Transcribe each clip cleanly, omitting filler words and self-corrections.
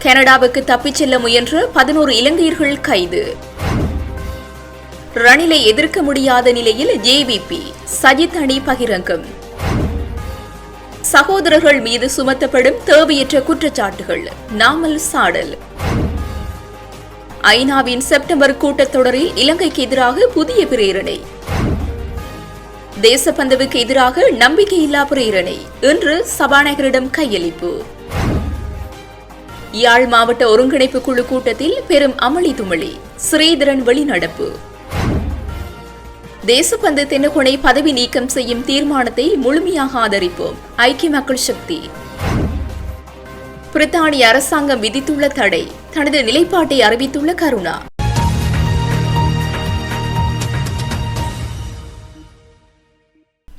கனடாவுக்கு தப்பிச் செல்ல முயன்ற 11 இலங்கையர்கள் கைது. ரணிலை எதிர்க்க முடியாத நிலையில் ஜேவிபி, சஜித் அணி பகிரங்கம். சகோதரர்கள் மீது சுமத்தப்படும் தேவையற்ற குற்றச்சாட்டுகள், நாமல் சாடல். ஐநாவின் செப்டம்பர் கூட்டத்தொடரில் இலங்கைக்கு எதிராக புதிய பிரேரணை. தேசப்பந்துவுக்கு எதிராக நம்பிக்கையில்லா பிரேரணை இன்று சபாநாயகரிடம் கையளிப்பு. யாழ் மாவட்ட ஒருங்கிணைப்பு குழு கூட்டத்தில் பெரும் அமளி துமளி, ஸ்ரீதரன் வெளிநடப்பு. தேசப்பந்து தென்னகொனை பதவி நீக்கம் செய்யும் தீர்மானத்தை முழுமையாக ஆதரிப்போம், ஐக்கிய மக்கள் சக்தி. பிரித்தானிய அரசாங்கம் விதித்துள்ள தடை, தனது நிலைப்பாட்டை அறிவித்துள்ள கருணா.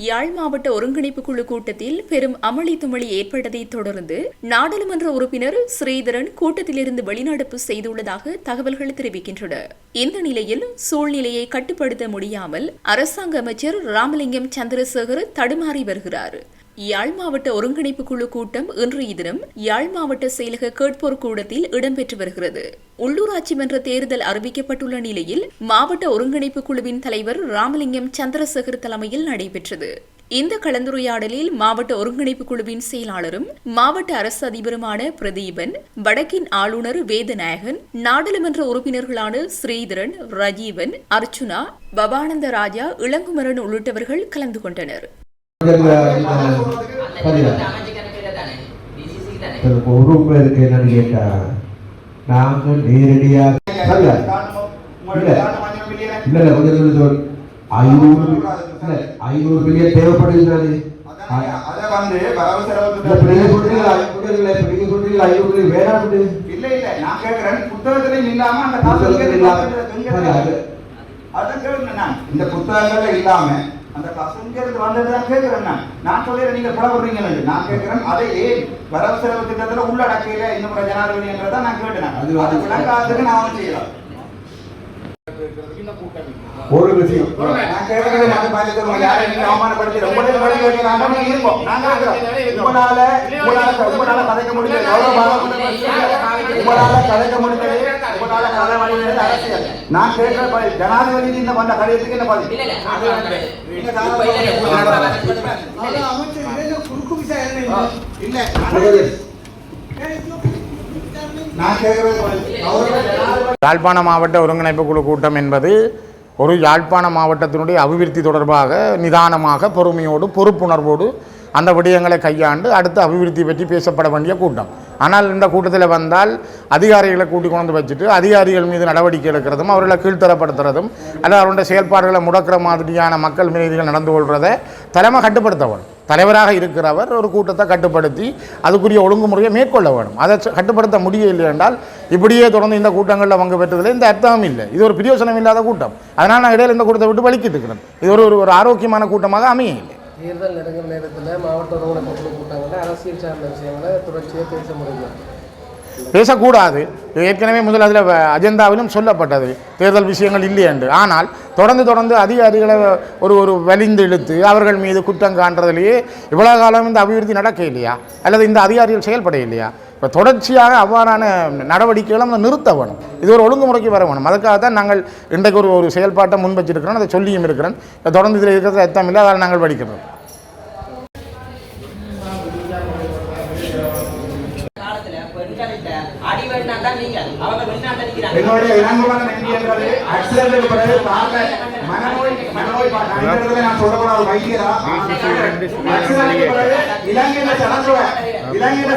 யாழ் மாவட்ட ஒருங்கிணைப்பு குழு கூட்டத்தில் பெரும் அமளி துமளி ஏற்பட்டதை தொடர்ந்து நாடாளுமன்ற உறுப்பினர் ஸ்ரீதரன் கூட்டத்திலிருந்து வெளிநடப்பு செய்துள்ளதாக தகவல்கள் தெரிவிக்கின்றன. இந்த நிலையில் சூழ்நிலையை கட்டுப்படுத்த முடியாமல் அரசாங்க அமைச்சர் ராமலிங்கம் சந்திரசேகர் தடுமாறி வருகிறார். யாழ் மாவட்ட ஒருங்கிணைப்பு குழு கூட்டம் இன்றைய தினம் யாழ் மாவட்ட செயலக கேட்போர் கூடத்தில் இடம்பெற்று வருகிறது. உள்ளூராட்சி மன்ற தேர்தல் அறிவிக்கப்பட்டுள்ள நிலையில் மாவட்ட ஒருங்கிணைப்பு குழுவின் தலைவர் ராமலிங்கம் சந்திரசேகர் தலைமையில் நடைபெற்றது. இந்த கலந்துரையாடலில் மாவட்ட ஒருங்கிணைப்பு குழுவின் செயலாளரும் மாவட்ட அரசு அதிபருமான பிரதீபன், வடக்கின் ஆளுநர் வேதநாயகன், நாடாளுமன்ற உறுப்பினர்களான ஸ்ரீதரன், ரஜீவன், அர்ச்சுனா, பவானந்த ராஜா, இளங்குமரன் உள்ளிட்டவர்கள் கலந்து கொண்டனர். நாங்கள் நேரடியாக 500 மில்லியன் தேவைப்படுகிறது. இந்த புத்தகங்கள்ல இல்லாம அந்த பசங்கிறது வந்ததுதான் கேட்கிறேன். நான் சொல்லிடுறேன், நீங்க படப்படுறீங்க. நான் கேட்கிறேன், அதை ஏன் வரவு செலவு திட்டத்துல உள்ளடக்கையில இந்த முறை ஜனாதிபதி என்றதான் நான் கேட்டேன். அது விளக்காதுக்கு நான் வந்து செய்யலாம். ஒரு விஷயம் நான் கேட்கறது யாரும் அவமானப்படுத்தி ரொம்ப இருப்போம். நாங்க உங்களால கதைக்க முடியாது, உங்களால கதைக்க முடியாது, உங்களால கதை வழிகிறது அரசியல். நான் கேட்கிற ஜனாதிபதி இந்த வந்த கடிதத்துக்கு என்ன பதில்? யாழ்ப்பாண மாவட்ட ஒருங்கிணைப்பு குழு கூட்டம் என்பது ஒரு யாழ்ப்பாண மாவட்டத்தினுடைய அபிவிருத்தி தொடர்பாக நிதானமாக பொறுமையோடு பொறுப்புணர்வோடு அந்த விடயங்களை கையாண்டு அடுத்த அபிவிருத்தி பற்றி பேசப்பட வேண்டிய கூட்டம். ஆனால் இந்த கூட்டத்தில் வந்தால் அதிகாரிகளை கூட்டிக் கொண்டு வச்சுட்டு அதிகாரிகள் மீது நடவடிக்கை எடுக்கிறதும் அவர்களை கீழ்த்தரப்படுத்துறதும் அல்லது அவருடைய செயல்பாடுகளை முடக்கிற மாதிரியான மக்கள் மீதிகள் நடந்து கொள்வதை தலைமை கட்டுப்படுத்த வேணும். தலைவராக இருக்கிறவர் ஒரு கூட்டத்தை கட்டுப்படுத்தி அதுக்குரிய ஒழுங்குமுறையை மேற்கொள்ள வேணும். அதை கட்டுப்படுத்த முடியவில்லை என்றால் இப்படியே தொடர்ந்து இந்த கூட்டங்களில் பங்கு பெற்றதில் இந்த அர்த்தமும் இல்லை. இது ஒரு பிரயோசனம் இல்லாத கூட்டம். அதனால் நான் இடையில இந்த கூட்டத்தை விட்டு வலிக்கிட்டு இருக்கிறேன். இது ஒரு ஆரோக்கியமான கூட்டமாக அமைய இல்லை. தேர்தல் நெருங்கிற நேரத்தில் மாவட்ட ஒருங்கிணைப்பு குழு கூட்டங்களில் அரசியல் சார்ந்த விஷயங்களை தொடர்ச்சியாக பேச முடியும், பேசக்கூடாது. ஏற்கனவே முதல் அதில் அஜெண்டாவிலும் சொல்லப்பட்டது தேர்தல் விஷயங்கள் இல்லை என்று. ஆனால் தொடர்ந்து அதிகாரிகளை ஒரு வலிந்து இழுத்து அவர்கள் மீது குற்றம் காண்றதுலேயே இவ்வளோ காலம் இந்த அபிவிருத்தி நடக்க இல்லையா அல்லது இந்த அதிகாரிகள் செயல்பட இல்லையா? இப்போ தொடர்ச்சியாக அவ்வாறான நடவடிக்கைகளை நம்ம நிறுத்த வேணும். இது ஒரு ஒழுங்குமுறைக்கு வர வேணும். அதுக்காகத்தான் நாங்கள் இன்றைக்கு ஒரு செயல்பாட்டை முன்வச்சிருக்கிறோம். அதை சொல்லியும் இருக்கிறேன். தொடர்ந்து இதில் இருக்கிறது அர்த்தம் இல்லை, அதை நாங்கள் படிக்கிறோம். என்னுடைய இளங்குமரன் நன்றி என்றது ஆக்சிடென்ட்க்கு பிறகு மனநோய் நான் சொல்லக்கூடாது வைத்தியரா ஆக்சிடென்ட்க்கு பிறகு இலங்கையில சனத்தொகை 2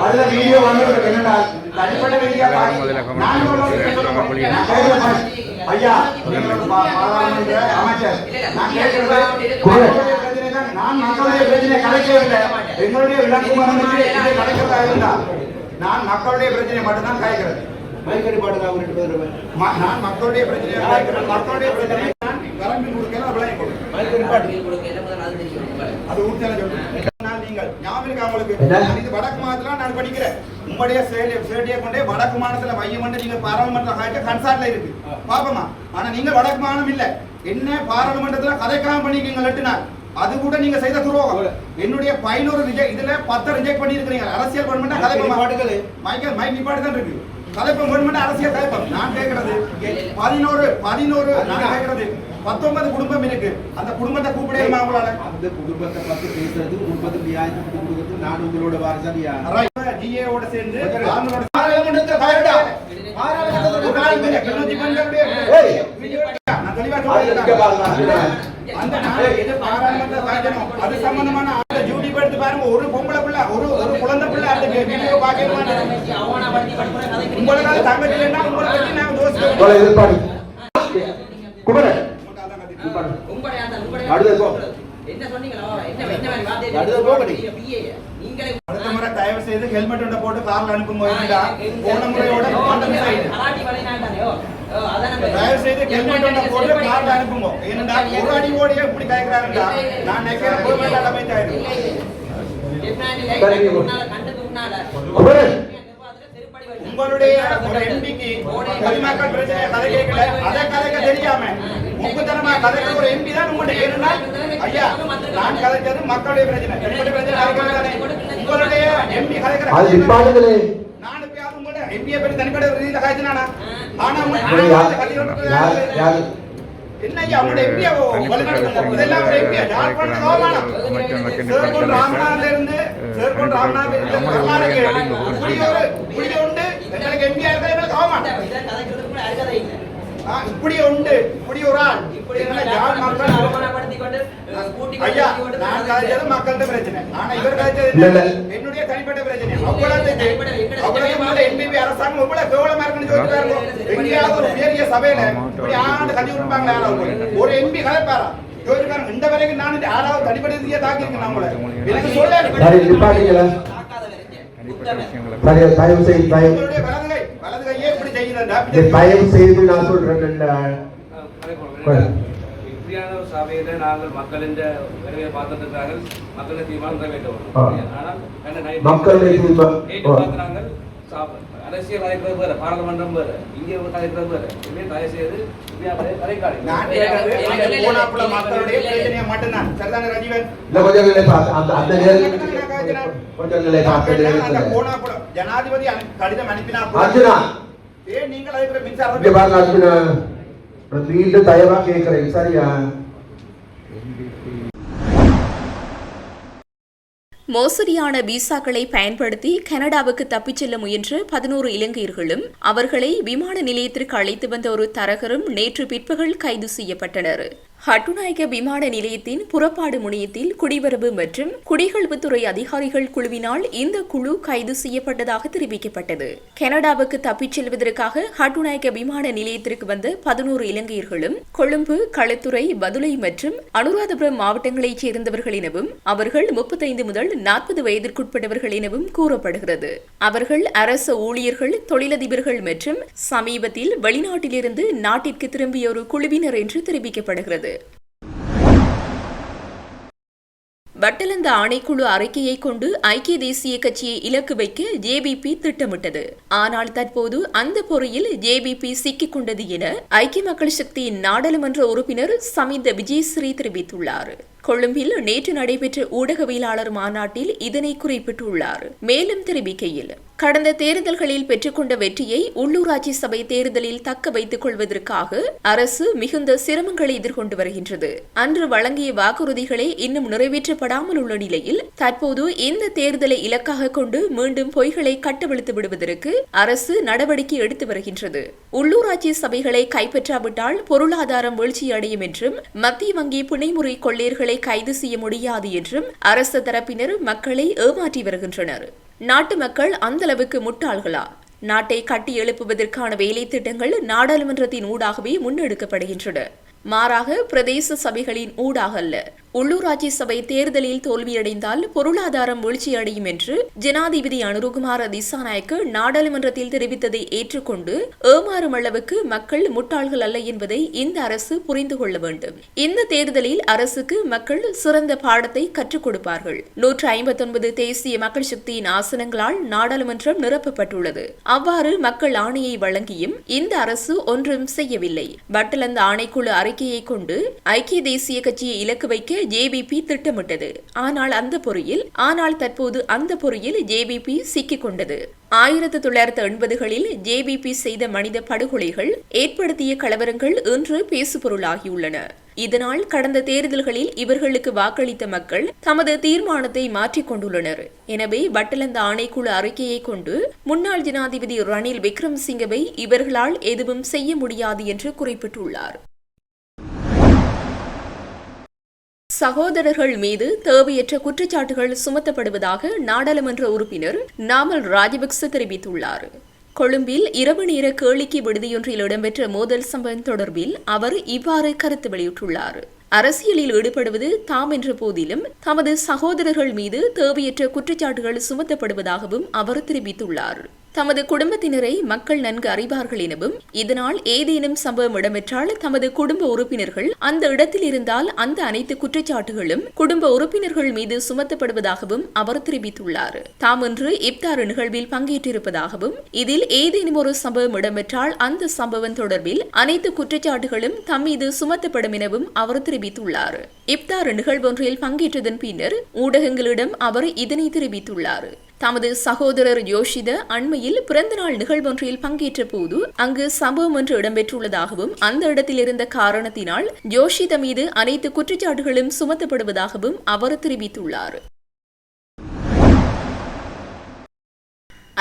அதுல வீடியோ வந்து என்னடா தனிப்பட்ட வீடியோ ஐயா அமைச்சர் நான் கேட்கிறது நான் மக்களுடைய பிரச்சனை கலைக்கவில்லை. எங்களுடைய இளங்குமரனுக்கு இதை கலைக்கிறதா இருந்தா நான் மக்களுடைய பிரச்சனை மட்டும்தான் கலைக்கிறேன். நான் மக்களுடைய பிரச்சனையை கலைக்கிறேன். மக்களுடைய பிரச்சனை நான் கரண்ட் கொடுக்கல அப்ளை அது ஊர்த்தல சொல்றேன். நீங்கள் ஞாபகம் உங்களுக்கு இது வடக்கு மாநிலத்துல நான் படிக்கிறேன். உங்களுடைய சேடியை கொண்டே வடக்கு மாநிலத்துல மையம் பண்ணி நீங்க பாராளுமன்ற கன்சார்ட்ல இருக்கு பாப்பமா. ஆனா நீங்க வடக்கு மாநிலம் இல்ல என்ன பாராளுமன்றத்துல கதைக்காம பண்ணிக்கீங்க லட்டுனா அது கூட நீங்க செய்த துரோகம். என்னுடைய 11 ரிஜெக்ட், இதுல 10 ரிஜெக்ட் பண்ணி இருக்கீங்க. அரசியல் கவர்மெண்ட் கதைப்பம் பாட்டுகளே மைக் நிப்பாட்டு தான் இருக்கு. கதைப்பம் கவர்மெண்ட் அரசியல் கதைப்பம். நான் கேக்குறது 11 நான் கேக்குறது 19 குடும்பம் இருக்கு. அந்த குடும்பத்தை கூப்பிடேமா உங்களால? அந்த குடும்பத்தை பத்தி பேசுறது குடும்பத்துக்கு நியாயத்தை கொடுக்கிறது நான் உங்களோட வாரிசாலியா டிஏ ஓட சேர்ந்து பாராளுமன்றத்தை பாருடா. பாராளுமன்றத்தை பாருங்க. கிளர்ச்சி பண்றவங்க நான் தெளிவா சொல்றேன். அந்த நாளை எது பாராளுமன்றத்தை பாக்கணும். அது சம்பந்தமான அந்த டியூட்டி எடுத்து பாருங்க. ஒரு பொம்பளை பிள்ளை ஒரு குழந்தை பிள்ளை அந்த வீடியோ பார்க்கணும். உங்களுக்கு தங்கச்சி இல்லைன்னா உங்களை பத்தி நான் தோசை குமரன் அடுத்த முறை தயவு செய்து ஹெல்மெட் போட்டு கார்ல அனுப்பும் போது போன முறையோட தயவு செய்து ஹெல்மெட் போட்டு கார்ல அனுப்புங்க. ஏன்னா ஒரு அடி ஓடியே இப்படி கேட்கிறாருன்னா நான் நினைக்கிற பொறுமையில அமைத்தாயிரும். உங்களுடைய ஒரு எம்பிக்கு பொதுமக்கள் பிரச்சனை கதை கேட்கல, அதை கதைக்க தெரியாம முக்குத்தனமா கதைக்கிற ஒரு எம்பி தான் உங்களுடைய. ஏன்னா ஐயா நான் கதைக்கிறது மக்களுடைய பிரச்சனை, என்னுடைய பிரச்சனை. உங்களுடைய எம்பி கதைக்கிற நான் எப்பயாவது உங்களுடைய எம்பியை பற்றி தனிப்பட்ட ரீதியில் கதைச்சினானா? ஆனா என்ன ஐயா உங்களுடைய எம்பியை இதெல்லாம் ஒரு எம்பியா ஜார்க்கண்ட் கோமானம் சேர்க்கொண்டு ராமநாதல இருந்து இப்படி உண்டு எங்களுக்கு எம்பியா இருக்க எங்களுக்கு கோமானம் இப்படி உண்டு இப்படி ஒரு ஆள் ஐயா நான் கதைச்சது மக்கள்கிட்ட பிரச்சனை. ஆனா இவர் கதைச்சது என்னுடைய தனிப்பட்ட பிரச்சனை. அவ்வளவு என்பிபி அரசாங்கம் எவ்வளவு கேவலமா இருக்குன்னு சொல்லிட்டு எங்கேயாவது ஒரு உயரிய சபையில இப்படி ஆண்டு கதை கொடுப்பாங்க. யாராவது ஒரு எம்பி கதைப்பாரா யோசிக்காங்க. இந்த வரைக்கும் நான் யாராவது தனிப்பட்ட ரீதியா தாக்கியிருக்கேன். நம்மள எனக்கு சொல்ல வலது கையே இப்படி செய்யுது. நான் சொல்றேன் சபையில நாங்கள் மக்களின் பார்த்துட்டு மக்களுடைய தீர்மானம் நாங்கள் அரசியல் கலைக்கிறது வேற, பாராளுமன்றம் வேற, இங்கே கலைக்கிறது வேற. இனிமே தயவு செய்து ஜனாதிபதி கடிதம் அனுப்பினா நீங்கள் அதுக்கு மின்சாரம் மீண்டும் தயவா கேட்கிறேன். சரியா? மோசடியான விசாக்களை பயன்படுத்தி கனடாவுக்கு தப்பிச் செல்ல முயன்ற 11 இலங்கையர்களும் அவர்களை விமான நிலையத்திற்கு அழைத்து வந்த ஒரு தரகரும் நேற்று பிற்பகல் கைது செய்யப்பட்டனர். ஹட்டுநாயக்க விமான நிலையத்தின் புறப்பாடு முனையத்தில் குடிவரவு மற்றும் குடிகழ்வுத்துறை அதிகாரிகள் குழுவினால் இந்த குழு கைது செய்யப்பட்டதாக தெரிவிக்கப்பட்டது. கனடாவுக்கு தப்பிச் செல்வதற்காக ஹட்டுநாயக்க விமான நிலையத்திற்கு வந்த 11 இலங்கையர்களும் கொழும்பு, களுத்துறை, பதுளை மற்றும் அனுராதபுரம் மாவட்டங்களைச் சேர்ந்தவர்கள் எனவும் அவர்கள் 35 முதல் 40 வயதிற்குட்பட்டவர்கள் எனவும் கூறப்படுகிறது. அவர்கள் அரச ஊழியர்கள், தொழிலதிபர்கள் மற்றும் சமீபத்தில் வெளிநாட்டிலிருந்து நாட்டிற்கு திரும்பிய ஒரு குழுவினர் என்று தெரிவிக்கப்படுகிறது. வட்டலந்த ஆணைக்குழு அறிக்கையை கொண்டு ஐக்கிய தேசிய கட்சியை இலக்கு வைக்க ஜேபிபி திட்டமிட்டது. ஆனால் தற்போது அந்த பொறியில் ஜேபிபி சிக்கிக் கொண்டது என ஐக்கிய மக்கள் சக்தியின் நாடாளுமன்ற உறுப்பினர் சமிந்த விஜயஸ்ரீ தெரிவித்துள்ளார். கொழும்பில் நேற்று நடைபெற்ற ஊடகவியலாளர் மாநாட்டில் இதனை குறிப்பிட்டுள்ளார். மேலும் தெரிவிக்கையில், கடந்த தேர்தல்களில் பெற்றுக்கொண்ட வெற்றியை உள்ளூராட்சி சபை தேர்தலில் தக்க வைத்துக் கொள்வதற்காக அரசு மிகுந்த சிரமங்களை எதிர்கொண்டு வருகின்றது. அன்று வழங்கிய வாக்குறுதிகளே இன்னும் நிறைவேற்றப்படாமல் உள்ள நிலையில் தற்போது இந்த தேர்தலை இலக்காக கொண்டு மீண்டும் பொய்களை கட்டவிழ்த்து விடுவதற்கு அரசு நடவடிக்கை எடுத்து வருகின்றது. உள்ளூராட்சி சபைகளை கைப்பற்றாவிட்டால் பொருளாதாரம் வீழ்ச்சியடையும் என்றும் மத்திய வங்கி பிணைமுறை கொள்ளையர்களை கைது செய்ய முடியாது என்றும் அரசு தரப்பினர் மக்களை ஏமாற்றி வருகின்றனர். நாட்டு மக்கள் அந்த அளவுக்கு முட்டாள்களா? நாட்டை கட்டி எழுப்புவதற்கான வேலை திட்டங்கள் நாடாளுமன்றத்தின் ஊடாகவே முன்னெடுக்கப்படுகின்றன. மாறாக பிரதேச சபைகளின் ஊடாக அல்ல. உள்ளூராட்சி சபை தேர்தலில் தோல்வியடைந்தால் பொருளாதாரம் வீழ்ச்சியடையும் என்று ஜனாதிபதி அனுருகுமார திசாநாயக்க நாடாளுமன்றத்தில் தெரிவித்ததை ஏற்றுக்கொண்டு ஏமாறும் அளவுக்கு மக்கள் முட்டாள்கள் அல்ல என்பதை இந்த அரசு புரிந்து கொள்ள வேண்டும். இந்த தேர்தலில் அரசுக்கு மக்கள் சிறந்த பாடத்தை கற்றுக் கொடுப்பார்கள். 159 தேசிய மக்கள் சக்தியின் ஆசனங்களால் நாடாளுமன்றம் நிரப்பப்பட்டுள்ளது. அவ்வாறு மக்கள் ஆணையை வழங்கியும் இந்த அரசு ஒன்றும் செய்யவில்லை. வட்டலந்த ஆணைக்குழு அறிக்கையை கொண்டு ஐக்கிய தேசிய கட்சியை இலக்கு வைக்க ஜேவிபி திட்டமிட்டது. ஆனால் தற்போது அந்த பொறியில் ஜேவிபி சிக்கிக் கொண்டது. 1980களில் ஜேவிபி செய்த மனித படுகொலைகள் ஏற்படுத்திய கலவரங்கள் இன்று பேசுபொருளாகியுள்ளன. இதனால் கடந்த தேர்தல்களில் இவர்களுக்கு வாக்களித்த மக்கள் தமது தீர்மானத்தை மாற்றிக் கொண்டுள்ளனர். எனவே வட்டலந்த ஆணைக்குழு அறிக்கையை கொண்டு முன்னாள் ஜனாதிபதி ரணில் விக்ரமசிங்கவை இவர்களால் எதுவும் செய்ய முடியாது என்று குறிப்பிட்டுள்ளார். சகோதரர்கள் மீது தேவையற்ற குற்றச்சாட்டுகள் சுமத்தப்படுவதாக நாடாளுமன்ற உறுப்பினர் நாமல் ராஜபக்ச தெரிவித்துள்ளார். கொழும்பில் இரவு நேர கேளிக்கை விடுதியொன்றில் இடம்பெற்ற மோதல் சம்பவம் தொடர்பில் அவர் இவ்வாறு கருத்து வெளியிட்டுள்ளார். அரசியலில் ஈடுபடுவது தாம் என்ற போதிலும் தமது சகோதரர்கள் மீது தேவையற்ற குற்றச்சாட்டுகள் சுமத்தப்படுவதாகவும் அவர் தெரிவித்துள்ளார். தமது குடும்பத்தினரை மக்கள் நன்கு அறிவார்கள் எனவும் இதனால் ஏதேனும் சம்பவம் இடம்பெற்றால் தமது குடும்ப உறுப்பினர்கள் அந்த இடத்தில் இருந்தால் அந்த அனைத்து குற்றச்சாட்டுகளும் குடும்ப உறுப்பினர்கள் மீது சுமத்தப்படுவதாகவும் அவர் தெரிவித்துள்ளார். தாம் இன்று இப்தார் நிகழ்வில் பங்கேற்றிருப்பதாகவும் இதில் ஏதேனும் ஒரு சம்பவம் இடம்பெற்றால் அந்த சம்பவம் தொடர்பில் அனைத்து குற்றச்சாட்டுகளும் தம் மீது சுமத்தப்படும் எனவும் அவர் தெரிவித்துள்ளார். இப்தார் நிகழ்வொன்றில் பங்கேற்றதன் பின்னர் ஊடகங்களிடம் அவர் இதனை தெரிவித்துள்ளார். தமது சகோதரர் யோஷித அண்மையில் பிறந்தநாள் நிகழ்வொன்றில் பங்கேற்ற போது அங்கு சம்பவம் ஒன்று இடம்பெற்றுள்ளதாகவும் அந்த இடத்தில் இருந்த காரணத்தினால் யோஷித மீது அனைத்து குற்றச்சாட்டுகளும் சுமத்தப்படுவதாகவும் அவர் தெரிவித்துள்ளார்.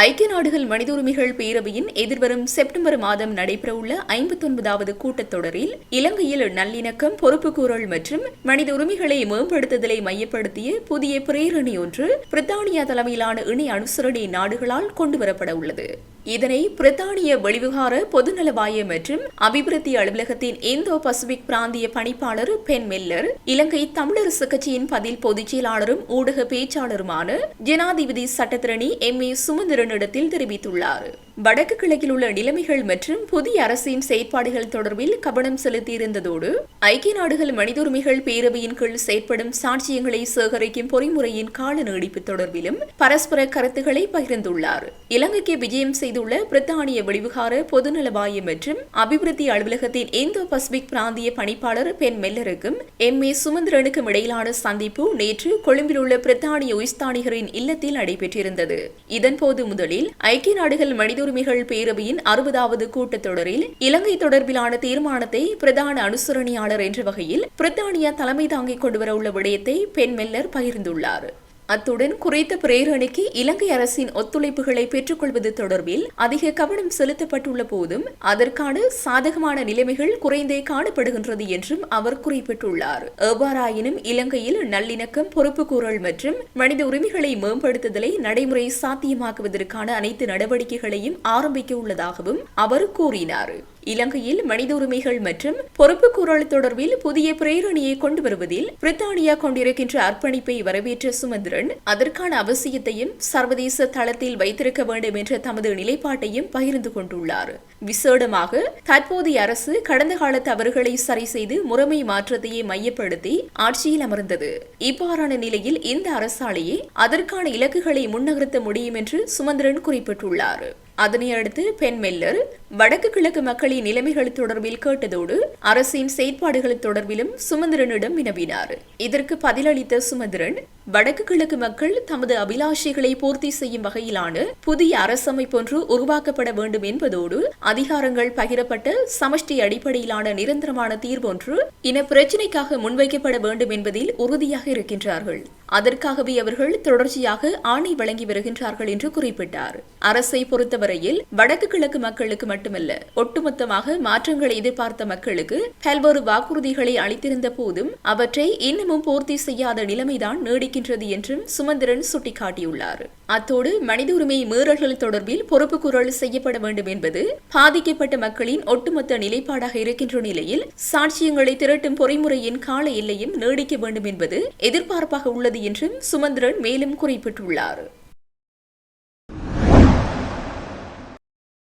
ஐக்கிய நாடுகள் மனித உரிமைகள் பேரவையின் எதிர்வரும் செப்டம்பர் மாதம் நடைபெறவுள்ள 59வது கூட்டத்தொடரில் இலங்கையில் நல்லிணக்கம், பொறுப்புக்கூறல் மற்றும் மனித உரிமைகளை மேம்படுத்துதலை மையப்படுத்திய புதிய பிரேரணை ஒன்று பிரித்தானியா தலைமையிலான இணை அனுசரணை நாடுகளால் கொண்டுவரப்பட உள்ளது. இதனை பிரித்தானிய வெளிவிகார பொதுநலவாய மற்றும் அபிவிருத்தி அலுவலகத்தின் இந்தோ பசிபிக் பிராந்திய பணிப்பாளர் பென் மெல்லர், இலங்கை தமிழரசு கட்சியின் பதில் பொதுச் செயலாளரும் ஊடக பேச்சாளருமான ஜனாதிபதி சட்டத்திரணி MA சுமந்திரனிடத்தில் தெரிவித்துள்ளார். வடக்கு கிழக்கில் உள்ள நிலைமைகள் மற்றும் புதிய அரசின் செயற்பாடுகள் தொடர்பில் கவனம் செலுத்தியிருந்ததோடு ஐக்கிய நாடுகள் மனித உரிமைகள் பேரவையின் கீழ் செயற்படும் சாட்சியங்களை சேகரிக்கும் பொறிமுறையின் கால நீடிப்பு தொடர்பிலும் பரஸ்பர கருத்துக்களை பகிர்ந்துள்ளார். இலங்கைக்கு விஜயம் செய்துள்ள பிரித்தானிய வெளிவிகார பொதுநலவாய மற்றும் அபிவிருத்தி அலுவலகத்தின் இந்தோ பசிபிக் பிராந்திய பணிப்பாளர் பென் மெல்லருக்கும் MA சுமந்திரனுக்கும் இடையிலான சந்திப்பு நேற்று கொழும்பில் உள்ள பிரித்தானிய உயர்ஸ்தானிகரின் இல்லத்தில் நடைபெற்றிருந்தது. இதன்போது முதலில் ஐக்கிய நாடுகள் மனித உரிமைகள் பேரவையின் 60வது கூட்டத்தொடரில் இலங்கை தொடர்பிலான தீர்மானத்தை பிரதான அனுசரணையாளர் என்ற வகையில் பிரித்தானியா தலைமை தாங்கிக் கொண்டுவர உள்ள விடயத்தை பென் மெல்லர் பகிர்ந்துள்ளார். அத்துடன் குறித்த பிரேரணைக்கு இலங்கை அரசின் ஒத்துழைப்புகளை பெற்றுக்கொள்வது தொடர்பில் அதிக கவனம் செலுத்தப்பட்டுள்ள போதும் அதற்கான சாதகமான நிலைமைகள் குறைந்தே காணப்படுகின்றது என்றும் அவர் குறிப்பிட்டுள்ளார். எவ்வாறாயினும் இலங்கையில் நல்லிணக்கம், பொறுப்புக்கூறல் மற்றும் மனித உரிமைகளை மேம்படுத்துதலை நடைமுறை சாத்தியமாக்குவதற்கான அனைத்து நடவடிக்கைகளையும் ஆரம்பிக்க உள்ளதாகவும் அவர் கூறினார். இலங்கையில் மனித உரிமைகள் மற்றும் பொறுப்புக்கூறல் தொடர்பில் புதிய பிரேரணையை கொண்டு வருவதில் பிரித்தானியா கொண்டிருக்கின்ற அர்ப்பணிப்பை வரவேற்ற சுமந்திரன் அதற்கான அவசியத்தையும் சர்வதேச தளத்தில் வைத்திருக்க வேண்டும் என்ற தமது நிலைப்பாட்டையும் பகிர்ந்து கொண்டுள்ளார். விசேடமாக தற்போதைய அரசு கடந்த கால தவறுகளை சரி செய்து முறைமை மாற்றத்தையே மையப்படுத்தி ஆட்சியில் அமர்ந்தது. இவ்வாறான நிலையில் இந்த அரசாலேயே அதற்கான இலக்குகளை முன்னகர்த்த முடியும் என்று சுமந்திரன் குறிப்பிட்டுள்ளார். அதனையடுத்து பென் மெல்லர் வடக்கு கிழக்கு மக்களின் நிலைமைகள் தொடர்பில் கேட்டதோடு அரசின் செயற்பாடுகள் தொடர்பிலும் சுமந்திரனிடம் வினவினார். இதற்கு பதிலளித்த சுமந்திரன் வடக்கு கிழக்கு மக்கள் தமது அபிலாஷைகளை பூர்த்தி செய்யும் வகையிலான புதிய அரசமைப்பொன்று உருவாக்கப்பட வேண்டும் என்பதோடு அதிகாரங்கள் பகிரப்பட்ட சமஷ்டி அடிப்படையிலான நிரந்தரமான தீர்வொன்று இன பிரச்சினைக்காக முன்வைக்கப்பட வேண்டும் என்பதில் உறுதியாக இருக்கின்றார்கள். அதற்காகவே அவர்கள் தொடர்ச்சியாக ஆணை வழங்கி வருகின்றார்கள் என்று குறிப்பிட்டார். அரசை பொறுத்தவரையில் வடக்கு கிழக்கு மக்களுக்கு மட்டுமல்ல, ஒட்டுமொத்தமாக மாற்றங்களை எதிர்பார்த்த மக்களுக்கு பல்வேறு வாக்குறுதிகளை அளித்திருந்த போதும் அவற்றை இன்னமும் பூர்த்தி செய்யாத நிலைமைதான் நீடிக்கின்றது என்றும் சுமந்திரன் சுட்டிக்காட்டியுள்ளார். அத்தோடு மனித உரிமை மீறல்கள் தொடர்பில் பொறுப்புக்கூறல் செய்யப்பட வேண்டும் என்பது பாதிக்கப்பட்ட மக்களின் ஒட்டுமொத்த நிலைப்பாடாக இருக்கின்ற நிலையில் சாட்சியங்களை திரட்டும் பொறிமுறையின் கால எல்லையும் நீடிக்க வேண்டும் என்பது எதிர்பார்ப்பாக உள்ளது என்றும் சுமந்திரன் மேலும் குறிப்பிட்டுள்ளார்.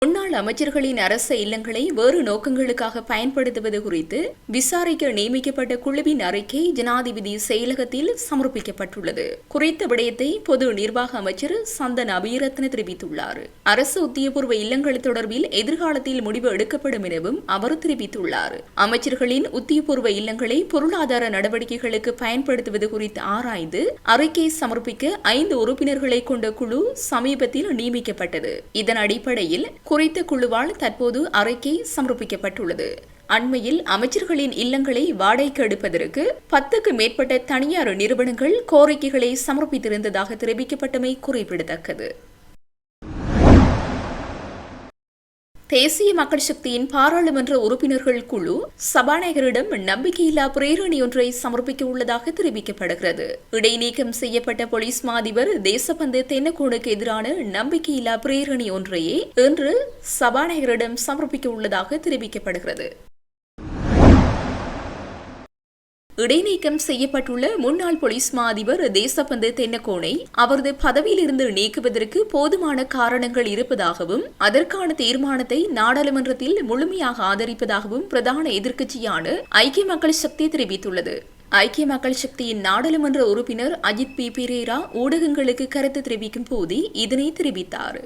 முன்னாள் முன்னாள் அமைச்சர்களின் அரச இல்லங்களை வேறு நோக்கங்களுக்காக பயன்படுத்துவது குறித்து விசாரிக்க நியமிக்கப்பட்ட குழுவின் அறிக்கை ஜனாதிபதி செயலகத்தில் சமர்ப்பிக்கப்பட்டுள்ளது. குறித்த விடயத்தை பொது நிர்வாக அமைச்சர் சந்தன் அபிரத்ன தெரிவித்துள்ளார். அரசு உத்தியோகபூர்வ இல்லங்கள் தொடர்பில் எதிர்காலத்தில் முடிவு எடுக்கப்படும் எனவும் அவர் தெரிவித்துள்ளார். அமைச்சர்களின் உத்தியோகபூர்வ இல்லங்களை பொருளாதார நடவடிக்கைகளுக்கு பயன்படுத்துவது குறித்து ஆராய்ந்து அறிக்கை சமர்ப்பிக்க 5 உறுப்பினர்களை கொண்ட குழு சமீபத்தில் நியமிக்கப்பட்டது. இதன் அடிப்படையில் குறித்த குழுவால் தற்போது அறிக்கை சமர்ப்பிக்கப்பட்டுள்ளது. அண்மையில் அமைச்சர்களின் இல்லங்களை வாடகைக்கு எடுப்பதற்கு 10க்கு மேற்பட்ட தனியார் நிறுவனங்கள் கோரிக்கைகளை சமர்ப்பித்திருந்ததாக தெரிவிக்கப்பட்டமை குறிப்பிடத்தக்கது. தேசிய மக்கள் சக்தியின் பாராளுமன்ற உறுப்பினர்கள் குழு சபாநாயகரிடம் நம்பிக்கையில்லா பிரேரணி ஒன்றை சமர்ப்பிக்க உள்ளதாக தெரிவிக்கப்படுகிறது. இடைநீக்கம் செய்யப்பட்ட போலீஸ் மா அதிபர் தேசபந்து தென்னக்கோனுக்கு எதிரான நம்பிக்கையில்லா பிரேரணி ஒன்றையே இன்று சபாநாயகரிடம் சமர்ப்பிக்க உள்ளதாக தெரிவிக்கப்படுகிறது. இடைநீக்கம் செய்யப்பட்டுள்ள முன்னாள் போலீஸ் மா அதிபர் தேசபந்து தென்னக்கோனை அவரது பதவியிலிருந்து நீக்குவதற்கு போதுமான காரணங்கள் இருப்பதாகவும் அதற்கான தீர்மானத்தை நாடாளுமன்றத்தில் முழுமையாக ஆதரிப்பதாகவும் பிரதான எதிர்க்கட்சியான ஐக்கிய மக்கள் சக்தி தெரிவித்துள்ளது. ஐக்கிய மக்கள் சக்தியின் நாடாளுமன்ற உறுப்பினர் அஜித் பி பிரேரா ஊடகங்களுக்கு கருத்து தெரிவிக்கும் போது இதனை தெரிவித்தார்.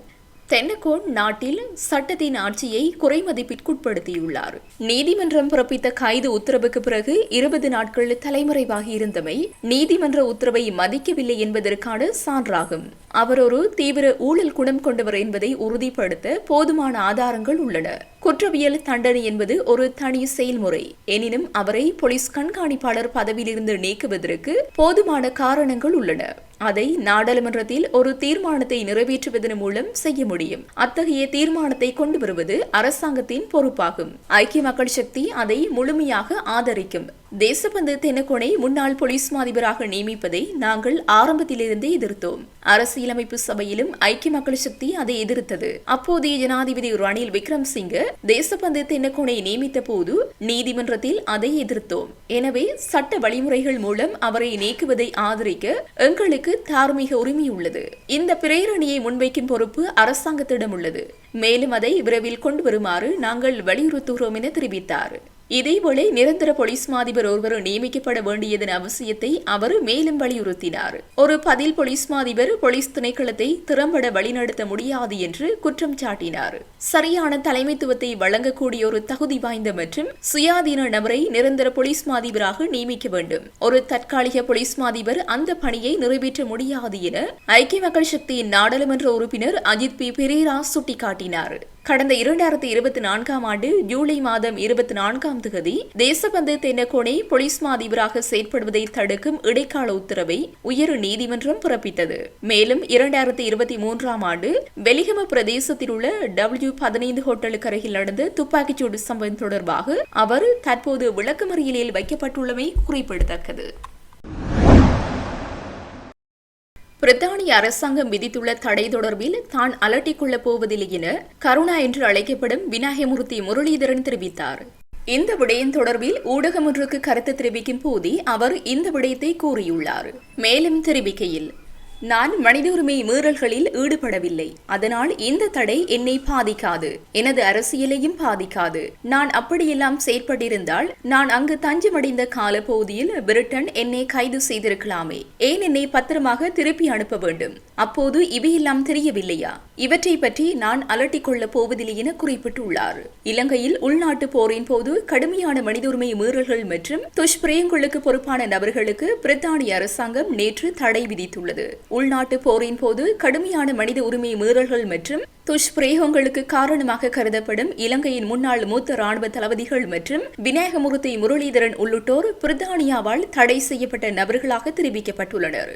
தென்னக்கோன் நாட்டில் சட்டத்தின் ஆட்சியை குறைமதிப்பிற்குட்படுத்தியுள்ளார். நீதிமன்றம் பிறப்பித்த கைது உத்தரவுக்கு பிறகு 20 நாட்கள் தலைமறைவாகி இருந்தமை நீதிமன்ற உத்தரவை மதிக்கவில்லை என்பதற்கான சான்றாகும். அவர் ஒரு தீவிர ஊழல் குணம் கொண்டவர் என்பதை உறுதிப்படுத்த போதுமான ஆதாரங்கள் உள்ளன. குற்றவியல் தண்டனை என்பது ஒரு தனி செயல்முறை. எனினும் அவரை போலீஸ் கண்காணிப்பாளர் பதவியிலிருந்து நீக்குவதற்கு போதுமான காரணங்கள் உள்ளன. அதை நாடாளுமன்றத்தில் ஒரு தீர்மானத்தை நிறைவேற்றுவதன் மூலம் செய்ய முடியும். அத்தகைய தீர்மானத்தை கொண்டு வருவது அரசாங்கத்தின் பொறுப்பாகும். ஐக்கிய மக்கள் சக்தி அதை முழுமையாக ஆதரிக்கும். தேசபந்து தென்னக்கோனை முன்னாள் போலீஸ் மாதிபராக நியமிப்பதை நாங்கள் ஆரம்பத்திலிருந்தே எதிர்த்தோம். அரசியலமைப்பு சபையிலும் ஐக்கிய மக்கள் சக்தி அதை எதிர்த்தது. அப்போதைய ஜனாதிபதி ரணில் விக்ரம்சிங்கே தேசபந்து தென்னக்கோனை நியமித்த போது நீதிமன்றத்தில் அதை எதிர்த்தோம். எனவே சட்ட வழிமுறைகள் மூலம் அவரை நீக்குவதை ஆதரிக்க எங்களுக்கு தார்மீக உரிமை உள்ளது. இந்த பிரேரணியை முன்வைக்கும் பொறுப்பு அரசாங்கத்திடம் உள்ளது. மேலும் அதை விரைவில் கொண்டு வருமாறு நாங்கள் வலியுறுத்துகிறோம் என தெரிவித்தார். இதேவேளை நிரந்தர போலீஸ் மாதிபர் ஒருவர் நியமிக்கப்பட வேண்டியதன் அவசியத்தை அவர் மேலும் வலியுறுத்தினார். ஒரு பதில் போலீஸ் மாதிபர் போலீஸ் திணைக்களத்தை திறம்பட வழிநடத்த முடியாது என்று குற்றம் சாட்டினார். சரியான தலைமைத்துவத்தை வழங்கக்கூடிய ஒரு தகுதி வாய்ந்த மற்றும் சுயாதீன நபரை நிரந்தர போலீஸ் மாதிபராக நியமிக்க வேண்டும். ஒரு தற்காலிக போலீஸ் மாதிபர் அந்த பணியை நிறைவேற்ற முடியாது என ஐக்கிய மக்கள் சக்தியின் நாடாளுமன்ற உறுப்பினர் அஜித் பி பிரேரா சுட்டிக்காட்டினார். கடந்த 2024ஆம் ஆண்டு ஜூலை மாதம் 24ஆம் தேதி தேசபந்து தென்னக்கோனை போலீஸ் மாதிபராக செயற்படுவதை தடுக்கும் இடைக்கால உத்தரவை உயர் நீதிமன்றம் பிறப்பித்தது. மேலும் 2023ஆம் ஆண்டு வெலிகம பிரதேசத்தில் உள்ள W15 ஹோட்டலுக்கு அருகில் நடந்த துப்பாக்கிச்சூடு சம்பவம் தொடர்பாக அவர் தற்போது விளக்கமறியலில் வைக்கப்பட்டுள்ளமை குறிப்பிடத்தக்கது. பிரித்தானிய அரசாங்கம் விதித்துள்ள தடை தொடர்பில் தான் அலட்டிக் கொள்ளப் போவதில்லை என கருணா என்று அழைக்கப்படும் விநாயகமூர்த்தி முரளிதரன் தெரிவித்தார். இந்த விடயம் தொடர்பில் ஊடகம் ஒன்றுக்கு கருத்து தெரிவிக்கும் போதே அவர் இந்த விடயத்தை கூறியுள்ளார். மேலும் தெரிவிக்கையில், நான் மனித உரிமை மீறல்களில் ஈடுபடவில்லை. அதனால் இந்த தடை என்னை பாதிக்காது, எனது அரசியலையும் பாதிக்காது. நான் அப்படியெல்லாம் செயற்பட்டிருந்தால் நான் அங்கு தஞ்சமடைந்த காலப்பகுதியில் பிரிட்டன் என்னை கைது செய்திருக்கலாமே. ஏன் என்னை பத்திரமாக திருப்பி அனுப்ப வேண்டும்? அப்போது இவையெல்லாம் தெரியவில்லையா? இவற்றை பற்றி நான் அலட்டிக் கொள்ளப் போவதில்லை என குறிப்பிட்டுள்ளார். இலங்கையில் உள்நாட்டு போரின் போது கடுமையான மனித உரிமை மீறல்கள் மற்றும் துஷ்பிரயங்களுக்கு பொறுப்பான நபர்களுக்கு பிரித்தானிய அரசாங்கம் நேற்று தடை விதித்துள்ளது. உள்நாட்டு போரின் போது கடுமையான மனித உரிமை மீறல்கள் மற்றும் துஷ்பிரயோகங்களுக்கு காரணமாக கருதப்படும் இலங்கையின் முன்னாள் மூத்த ராணுவ தளபதிகள் மற்றும் விநாயகமூர்த்தி முரளிதரன் உள்ளிட்டோர் பிரித்தானியாவால் தடை செய்யப்பட்ட நபர்களாக தெரிவிக்கப்பட்டுள்ளனர்.